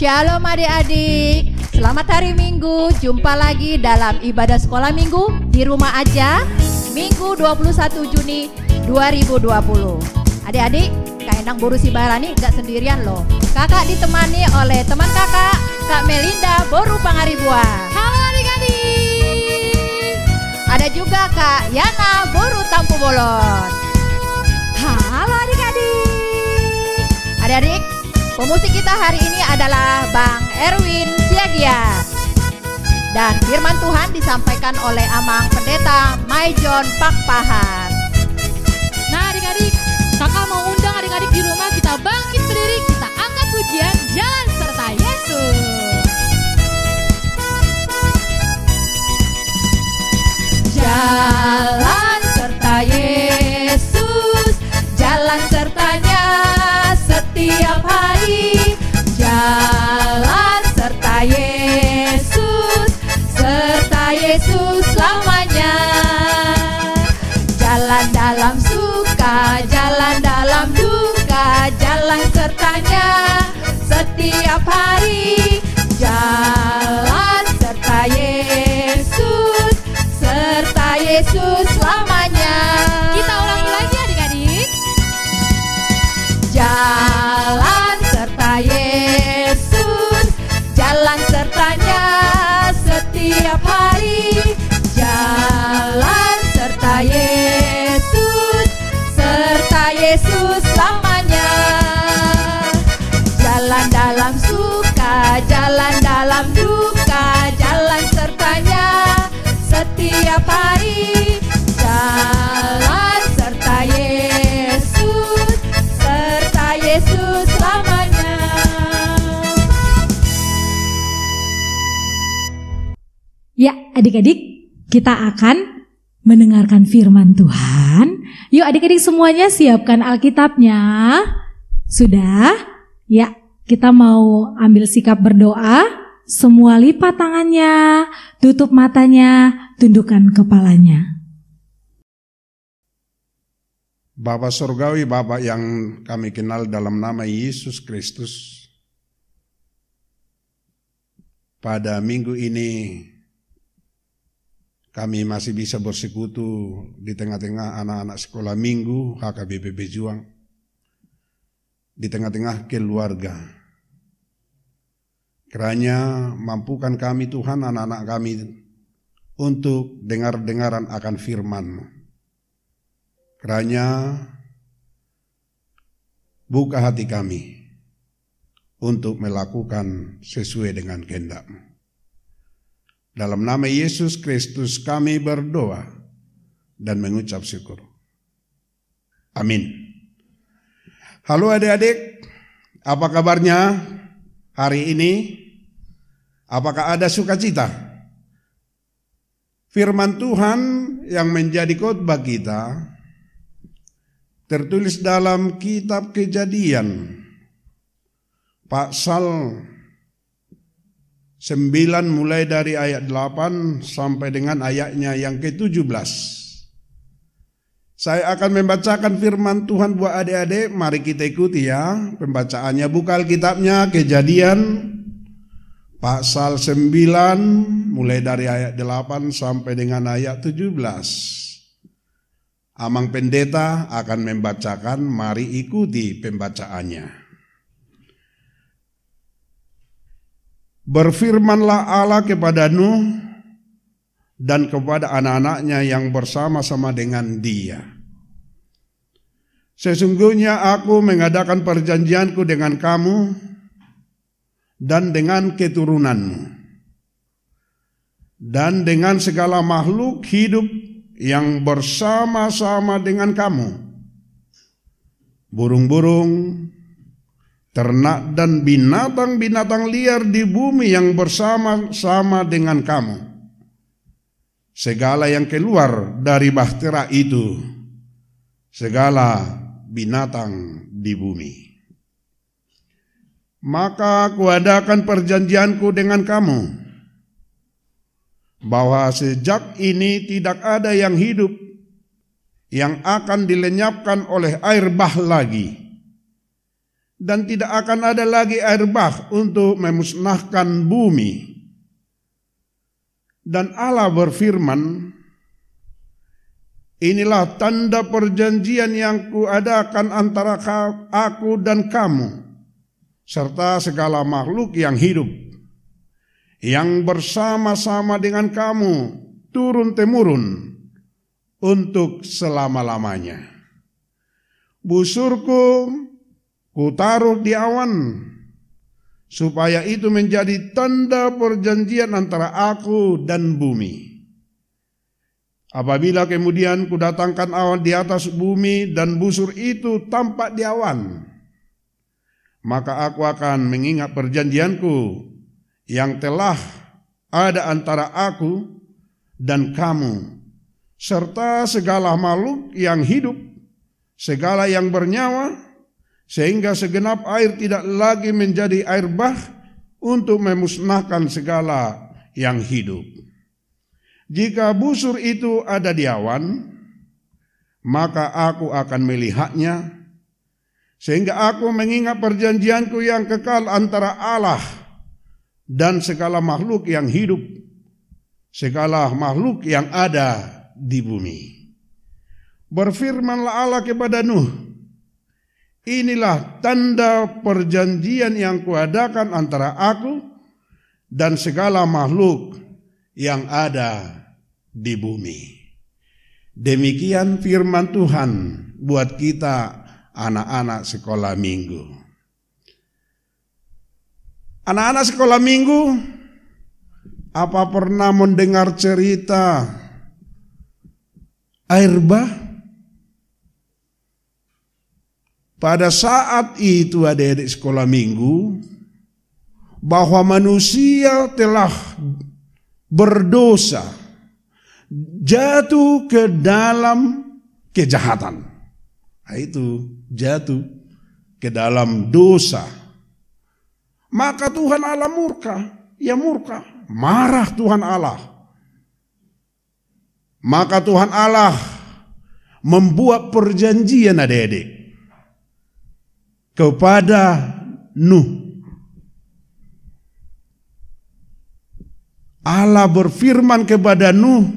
Shalom adik-adik, selamat hari Minggu. Jumpa lagi dalam ibadah sekolah minggu di rumah aja, Minggu 21 Juni 2020. Adik-adik, Kak Endang Boru Sibarani gak sendirian loh. Kakak ditemani oleh teman kakak, Kak Melinda Boru Pangaribuan. Halo adik-adik. Ada juga Kak Yana Boru Tampu Bolon. Halo adik-adik. Adik-adik, pemusik kita hari ini adalah Bang Erwin Siagia. Dan firman Tuhan disampaikan oleh Amang Pendeta Maijon Pakpahan. Nah adik-adik, kakak mau undang adik-adik di rumah, kita bangkit berdiri, kita angkat pujian Jalan Serta Yesus. Jalan serta Yesus, jalan sertanya setiap hari. Jalan serta Yesus, serta Yesus selamanya. Jalan dalam suka, jalan dalam duka, jalan sertanya setiap hari. Jalan serta Yesus, serta Yesus selamanya. Kita ulangi lagi adik-adik. Jalan serta Yesus, jalan sertanya setiap hari. Jalan serta Yesus, serta Yesus selamanya. Jalan dalam suka, jalan dalam duka, jalan sertanya setiap hari. Jalan serta Yesus, serta Yesus selamanya. Ya adik-adik, kita akan mendengarkan firman Tuhan. Yuk adik-adik semuanya siapkan Alkitabnya. Sudah? Ya, kita mau ambil sikap berdoa. Semua lipat tangannya, tutup matanya, tundukkan kepalanya. Bapa Surgawi, Bapa yang kami kenal dalam nama Yesus Kristus, pada minggu ini kami masih bisa bersekutu di tengah-tengah anak-anak sekolah minggu HKBP Bejuang, di tengah-tengah keluarga. Kiranya mampukan kami Tuhan, anak-anak kami, untuk dengar-dengaran akan firman-Mu. Kiranya buka hati kami untuk melakukan sesuai dengan kehendak-Mu. Dalam nama Yesus Kristus kami berdoa dan mengucap syukur. Amin. Halo adik-adik, apa kabarnya hari ini? Apakah ada sukacita? Firman Tuhan yang menjadi khotbah kita tertulis dalam kitab Kejadian pasal 9 mulai dari ayat 8 sampai dengan ayatnya yang ke-17. Saya akan membacakan firman Tuhan buat adik-adik. Mari kita ikuti ya pembacaannya. Buka Alkitabnya, Kejadian pasal 9 mulai dari ayat 8 sampai dengan ayat 17. Amang Pendeta akan membacakan, mari ikuti pembacaannya. Berfirmanlah Allah kepada Nuh dan kepada anak-anaknya yang bersama-sama dengan dia. Sesungguhnya aku mengadakan perjanjianku dengan kamu dan dengan keturunanmu, dan dengan segala makhluk hidup yang bersama-sama dengan kamu, burung-burung, ternak dan binatang-binatang liar di bumi yang bersama-sama dengan kamu, segala yang keluar dari bahtera itu, segala binatang di bumi. Maka kuadakan perjanjianku dengan kamu, bahwa sejak ini tidak ada yang hidup yang akan dilenyapkan oleh air bah lagi, dan tidak akan ada lagi air bah untuk memusnahkan bumi. Dan Allah berfirman, inilah tanda perjanjian yang kuadakan antara aku dan kamu, serta segala makhluk yang hidup, yang bersama-sama dengan kamu turun-temurun untuk selama-lamanya. Busurku kutaruh di awan, supaya itu menjadi tanda perjanjian antara aku dan bumi. Apabila kemudian kudatangkan awan di atas bumi dan busur itu tampak di awan, maka aku akan mengingat perjanjianku yang telah ada antara aku dan kamu, serta segala makhluk yang hidup, segala yang bernyawa, sehingga segenap air tidak lagi menjadi air bah untuk memusnahkan segala yang hidup. Jika busur itu ada di awan, maka aku akan melihatnya, sehingga aku mengingat perjanjianku yang kekal antara Allah dan segala makhluk yang hidup, segala makhluk yang ada di bumi. Berfirmanlah Allah kepada Nuh, inilah tanda perjanjian yang kuadakan antara aku dan segala makhluk yang ada di bumi. Demikian firman Tuhan buat kita anak-anak sekolah minggu. Anak-anak sekolah minggu, apa pernah mendengar cerita air bah? Pada saat itu adik-adik sekolah minggu, bahwa manusia telah berdosa, jatuh ke dalam kejahatan. Nah, itu jatuh ke dalam dosa. Maka Tuhan Allah murka, marah Tuhan Allah. Maka Tuhan Allah membuat perjanjian adik-adik kepada Nuh. Allah berfirman kepada Nuh,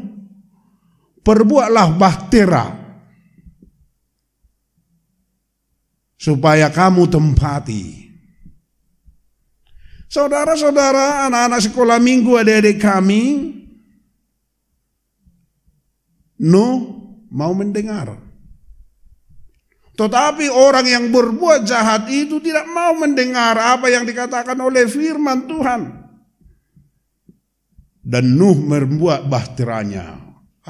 perbuatlah bahtera supaya kamu tempati. Saudara-saudara, anak-anak sekolah minggu, adik-adik kami, Nuh mau mendengar. Tetapi orang yang berbuat jahat itu tidak mau mendengar apa yang dikatakan oleh firman Tuhan. Dan Nuh membuat bahteranya.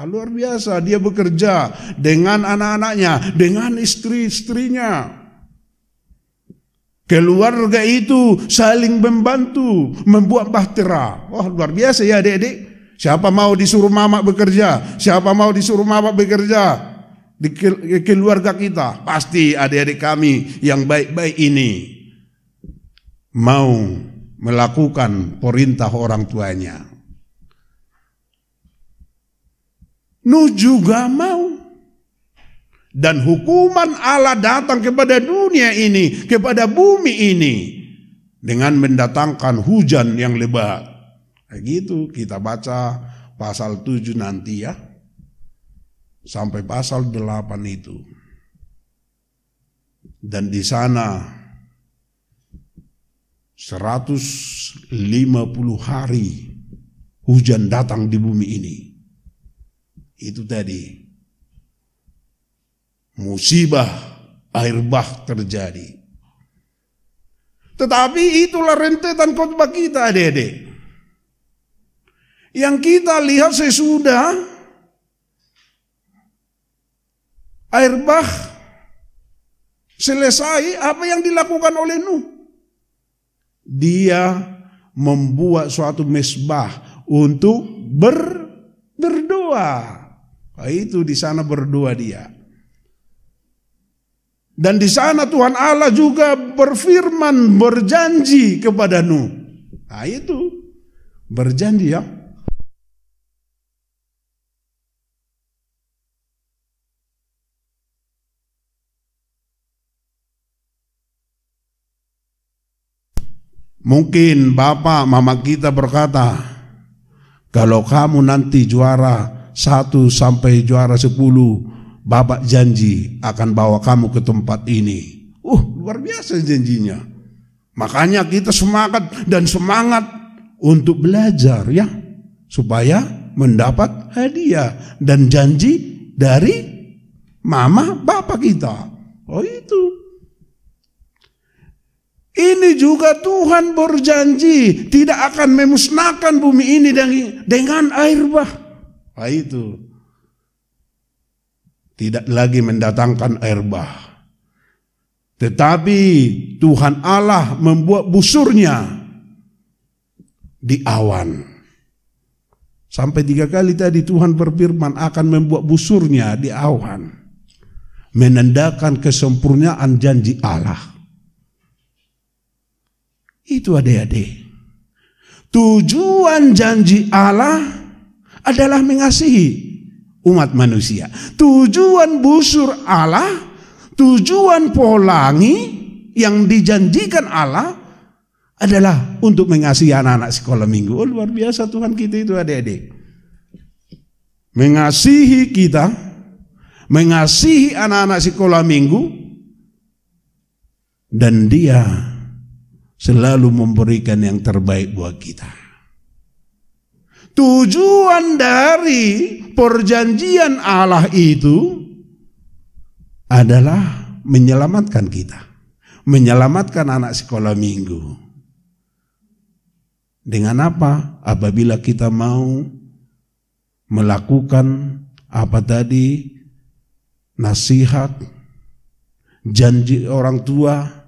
Luar biasa, dia bekerja dengan anak-anaknya, dengan istri-istrinya. Keluarga itu saling membantu membuat bahtera. Wah, luar biasa ya adik-adik. Siapa mau disuruh mama bekerja? Siapa mau disuruh mama bekerja? Di keluarga kita, pasti adik-adik kami yang baik-baik ini mau melakukan perintah orang tuanya. Nuh juga mau. Dan hukuman Allah datang kepada dunia ini, kepada bumi ini, dengan mendatangkan hujan yang lebat. Kayak gitu kita baca pasal 7 nanti ya. Sampai pasal 8 itu. Dan di sana 150 hari hujan datang di bumi ini. Itu tadi musibah air bah terjadi. Tetapi itulah rentetan khotbah kita adik-adik. Yang kita lihat sesudah air bah selesai, apa yang dilakukan oleh Nuh? Dia membuat suatu mesbah untuk berdoa. Itu di sana berdoa dia. Dan di sana Tuhan Allah juga berfirman, berjanji kepada Nuh. Nah itu berjanji ya. Mungkin bapak mama kita berkata, kalau kamu nanti juara 1 sampai juara 10, bapak janji akan bawa kamu ke tempat ini. Luar biasa janjinya. Makanya kita semangat dan semangat untuk belajar ya, supaya mendapat hadiah dan janji dari mama bapak kita. Itu. Ini juga Tuhan berjanji tidak akan memusnahkan bumi ini dengan air bah. Itu. Tidak lagi mendatangkan air bah. Tetapi Tuhan Allah membuat busurnya di awan. Sampai 3 kali tadi Tuhan berfirman akan membuat busurnya di awan. Menandakan kesempurnaan janji Allah. Itu adik-adik. Tujuan janji Allah adalah mengasihi umat manusia. Tujuan busur Allah, tujuan pelangi yang dijanjikan Allah adalah untuk mengasihi anak-anak sekolah minggu. Luar biasa Tuhan kita itu adik-adik. Mengasihi kita, mengasihi anak-anak sekolah minggu, dan Dia selalu memberikan yang terbaik buat kita. Tujuan dari perjanjian Allah itu adalah menyelamatkan kita, menyelamatkan anak sekolah minggu. Dengan apa? Apabila kita mau melakukan apa tadi, nasihat, janji orang tua,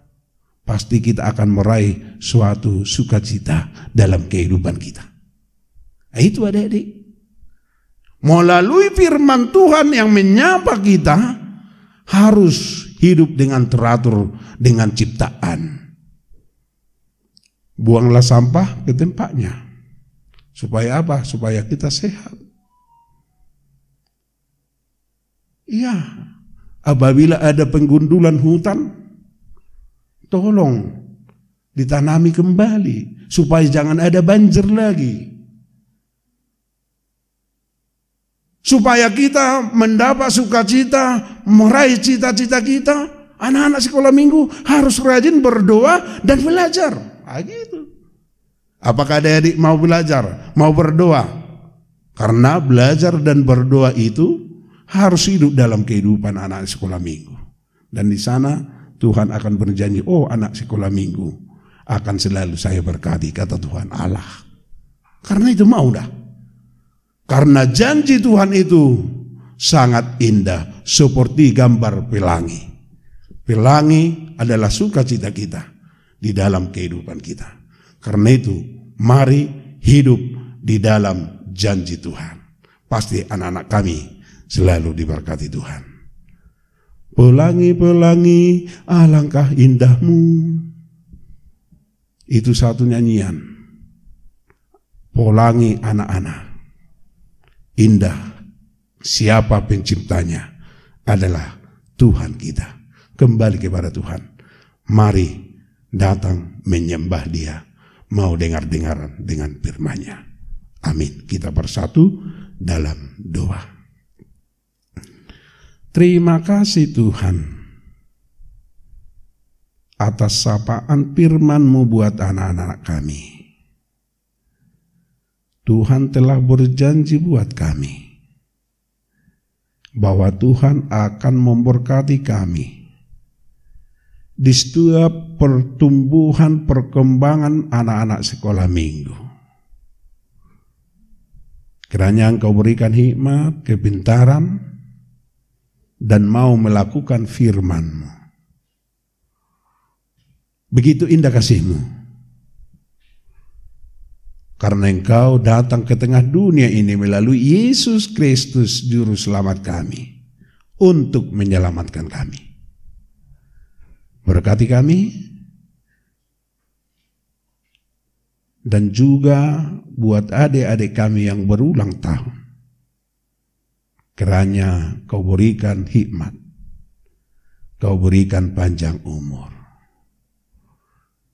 pasti kita akan meraih suatu sukacita dalam kehidupan kita. Itu adik-adik. Melalui firman Tuhan yang menyapa kita, harus hidup dengan teratur dengan ciptaan. Buanglah sampah ke tempatnya. Supaya apa? Supaya kita sehat. Iya. Apabila ada penggundulan hutan, tolong ditanami kembali supaya jangan ada banjir lagi. Supaya kita mendapat sukacita, meraih cita-cita kita. Anak-anak sekolah minggu harus rajin berdoa dan belajar. Gitu. Apakah adik-adik mau belajar, mau berdoa? Karena belajar dan berdoa itu harus hidup dalam kehidupan anak sekolah minggu. Dan di sana Tuhan akan berjanji, anak sekolah minggu akan selalu saya berkati, kata Tuhan Allah. Karena itu mau dah. Karena janji Tuhan itu sangat indah, seperti gambar pelangi. Pelangi adalah sukacita kita di dalam kehidupan kita. Karena itu, mari hidup di dalam janji Tuhan. Pasti anak-anak kami selalu diberkati Tuhan. Pelangi-pelangi, alangkah indahmu. Itu satu nyanyian. Pelangi anak-anak. Indah. Siapa penciptanya? Adalah Tuhan kita. Kembali kepada Tuhan. Mari datang menyembah Dia. Mau dengar-dengaran dengan firman-Nya. Amin. Kita bersatu dalam doa. Terima kasih Tuhan atas sapaan firman-Mu buat anak-anak kami. Tuhan telah berjanji buat kami bahwa Tuhan akan memberkati kami di setiap pertumbuhan perkembangan anak-anak sekolah minggu. Kiranya Engkau berikan hikmat, kepintaran, dan mau melakukan firman-Mu. Begitu indah kasih-Mu. Karena Engkau datang ke tengah dunia ini melalui Yesus Kristus Juru Selamat kami. Untuk menyelamatkan kami. Berkati kami. Dan juga buat adik-adik kami yang berulang tahun. Kiranya Kau berikan hikmat, Kau berikan panjang umur.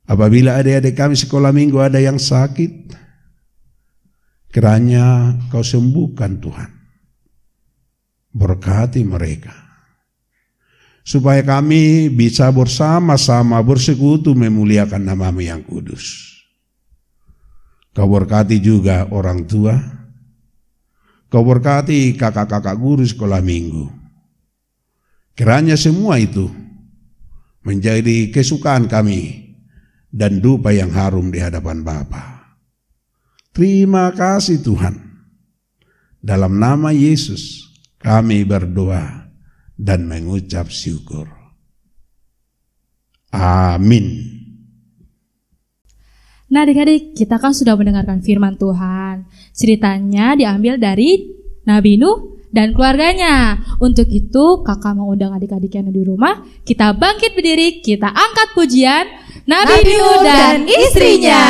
Apabila adik-adik kami sekolah minggu ada yang sakit, kiranya Kau sembuhkan Tuhan. Berkati mereka, supaya kami bisa bersama-sama bersekutu memuliakan nama-Mu yang kudus. Kau berkati juga orang tua, Kau berkati kakak-kakak guru sekolah minggu. Kiranya semua itu menjadi kesukaan kami dan dupa yang harum di hadapan Bapa. Terima kasih Tuhan. Dalam nama Yesus kami berdoa dan mengucap syukur. Amin. Nah adik-adik, kita kan sudah mendengarkan firman Tuhan. Ceritanya diambil dari Nabi Nuh dan keluarganya. Untuk itu kakak mengundang adik-adik yang di rumah, kita bangkit berdiri, kita angkat pujian Nabi Nuh dan istrinya.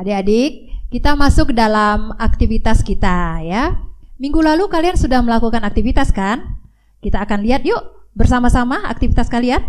Adik-adik, kita masuk dalam aktivitas kita ya. Minggu lalu kalian sudah melakukan aktivitas kan? Kita akan lihat yuk bersama-sama aktivitas kalian.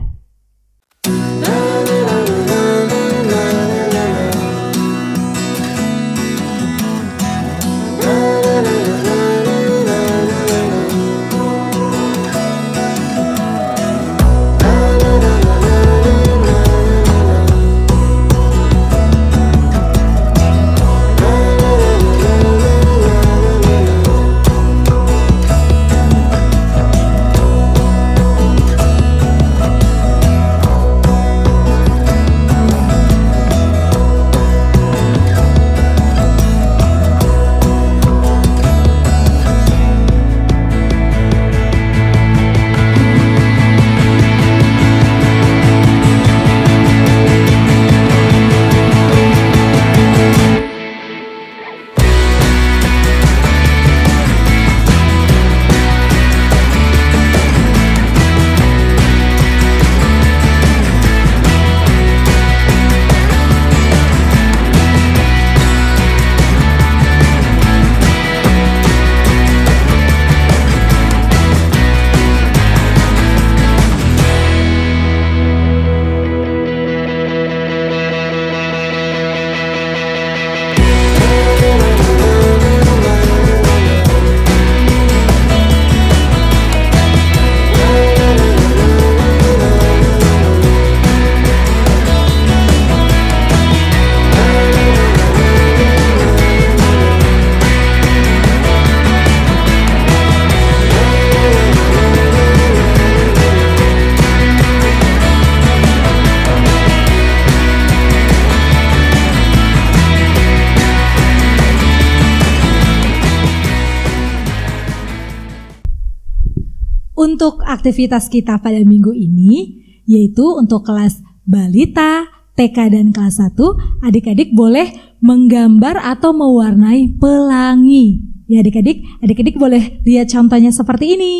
Untuk aktivitas kita pada minggu ini, yaitu untuk kelas balita, TK dan kelas 1, adik-adik boleh menggambar atau mewarnai pelangi. Ya adik-adik boleh lihat contohnya seperti ini.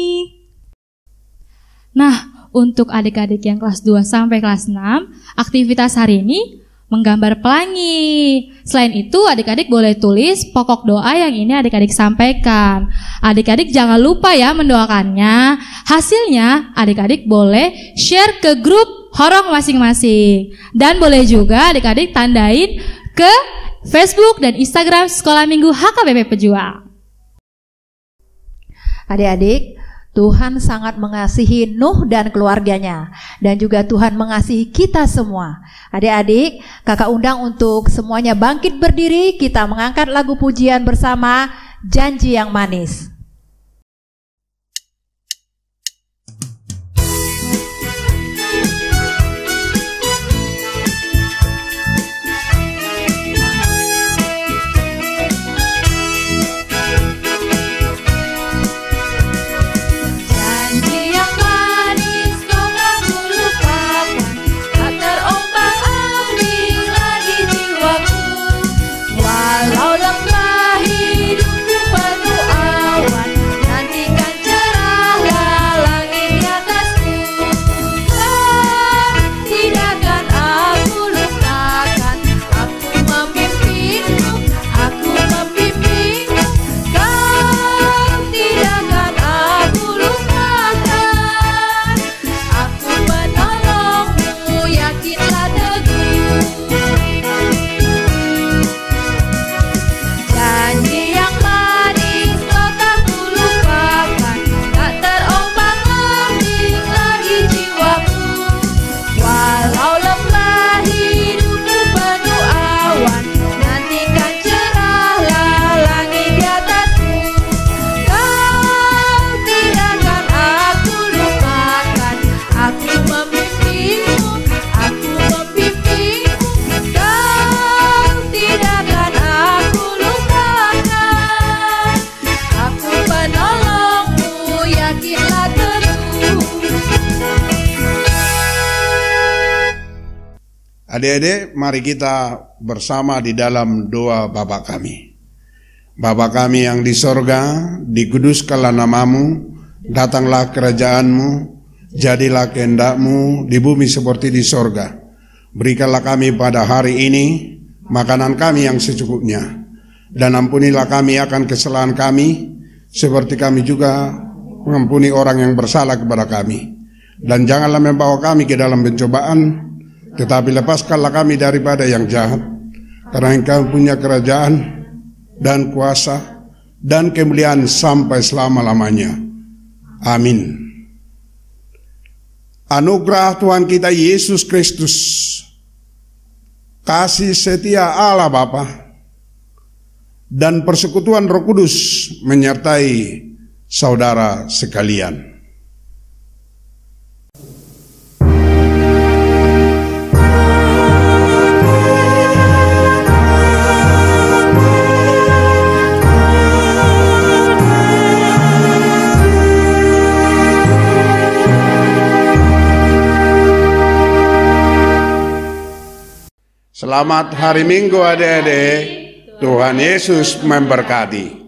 Nah, untuk adik-adik yang kelas 2 sampai kelas 6, aktivitas hari ini menggambar pelangi. Selain itu, adik-adik boleh tulis pokok doa yang ini adik-adik sampaikan. Adik-adik jangan lupa ya mendoakannya. Hasilnya, adik-adik boleh share ke grup horong masing-masing. Dan boleh juga adik-adik tandain ke Facebook dan Instagram Sekolah Minggu HKBP Pejuang. Adik-adik, Tuhan sangat mengasihi Nuh dan keluarganya, dan juga Tuhan mengasihi kita semua. Adik-adik, kakak undang untuk semuanya bangkit berdiri, kita mengangkat lagu pujian bersama, Janji yang Manis. Adik-adik, mari kita bersama di dalam doa Bapa kami. Bapa kami yang di sorga, dikuduskanlah namamu, datanglah kerajaanmu, jadilah kehendakmu di bumi seperti di sorga. Berikanlah kami pada hari ini makanan kami yang secukupnya, dan ampunilah kami akan kesalahan kami, seperti kami juga mengampuni orang yang bersalah kepada kami. Dan janganlah membawa kami ke dalam pencobaan, tetapi lepaskanlah kami daripada yang jahat, karena Engkau punya kerajaan dan kuasa dan kemuliaan sampai selama-lamanya. Amin. Anugerah Tuhan kita Yesus Kristus, kasih setia Allah Bapa, dan persekutuan Roh Kudus menyertai saudara sekalian. Selamat hari Minggu adik-adik. Tuhan Yesus memberkati.